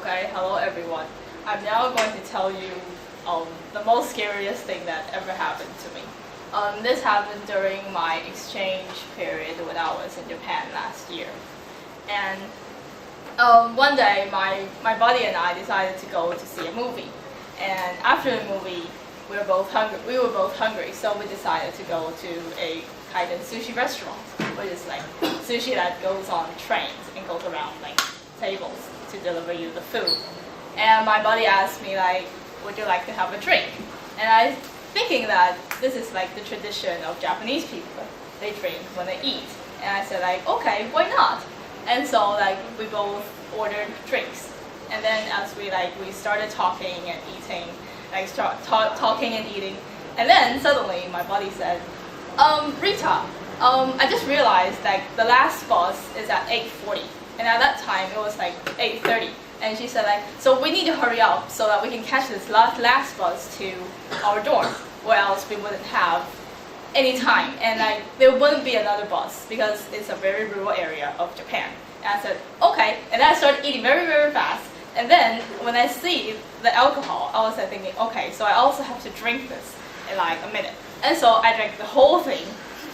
Okay, hello everyone. I'm now going to tell you the most scariest thing that ever happened to me. This happened during my exchange period when I was in Japan last year. And one day, my buddy and I decided to go to see a movie. And after the movie, we were both hungry, so we decided to go to a kind of sushi restaurant, which is like sushi that goes on trains and goes around like tables to deliver you the food. And my buddy asked me like, would you like to have a drink? And I thinking that this is like the tradition of Japanese people. They drink when they eat. And I said like, okay, why not? And so like we both ordered drinks. And then as we started talking and eating, talking and eating. And then suddenly my buddy said, Rita, I just realized that the last bus is at 8:40. And at that time, it was like 8:30. And she said like, so we need to hurry up so that we can catch this last bus to our dorm, or else we wouldn't have any time. And like, there wouldn't be another bus because it's a very rural area of Japan. And I said, okay. And then I started eating very, very fast. And then when I see the alcohol, I was like thinking, okay, so I also have to drink this in like a minute. And so I drank the whole thing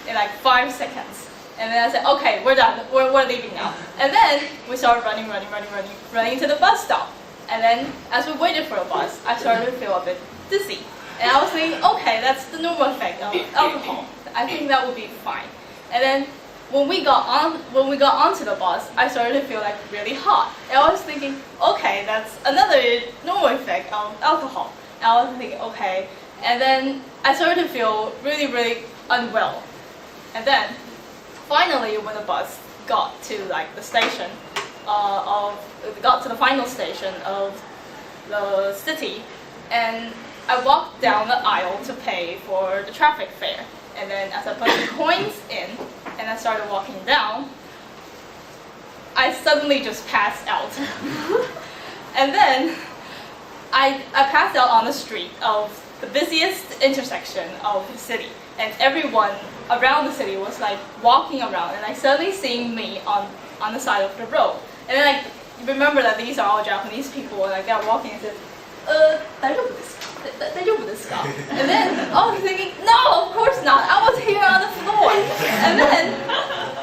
in like 5 seconds. And then I said, okay, we're done, we're leaving now. And then we started running to the bus stop. And then as we waited for a bus, I started to feel a bit dizzy. And I was thinking, okay, that's the normal effect of alcohol. I think that would be fine. And then when we got onto the bus, I started to feel like really hot. And I was thinking, okay, that's another normal effect of alcohol. And I was thinking, okay. And then I started to feel really, really unwell. And then finally, when the bus got to like the station got to the final station of the city, and I walked down the aisle to pay for the traffic fare. And then as I put the coins in and I started walking down, I suddenly just passed out. And then I passed out on the street of the busiest intersection of the city, and everyone around the city was like walking around, and I suddenly seeing me on the side of the road. And then like, remember that these are all Japanese people, and like they're walking and said, 大丈夫ですか? 大丈夫ですか? And then I was thinking, no, of course not. I was here on the floor. And then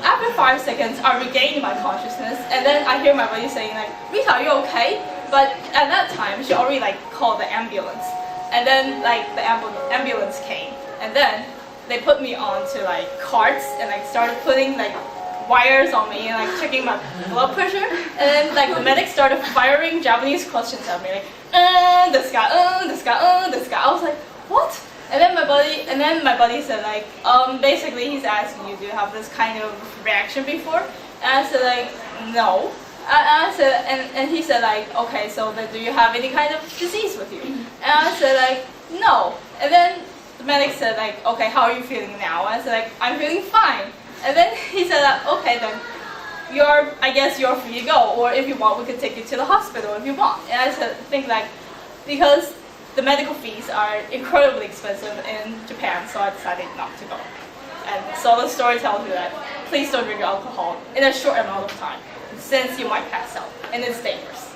after 5 seconds, I regained my consciousness, and then I hear my buddy saying like, Rita, are you okay? But at that time, she already like called the ambulance. And then like the ambulance came, and then they put me onto like carts and like started putting like wires on me and like checking my blood pressure. And then like the medics started firing Japanese questions at me like, this guy. I was like, what? And then my buddy said like, basically he's asking you, do you have this kind of reaction before? And I said like, no. I said, and he said like, okay, so then do you have any kind of disease with you? And I said like, no. And then the medic said like, okay, how are you feeling now? And I said like, I'm feeling fine. And then he said like, okay then, I guess you're free to go, or if you want, we can take you to the hospital if you want. And I said, think like, because the medical fees are incredibly expensive in Japan, so I decided not to go. And so the story tells you that please don't drink alcohol in a short amount of time, since you might pass out, and it's dangerous.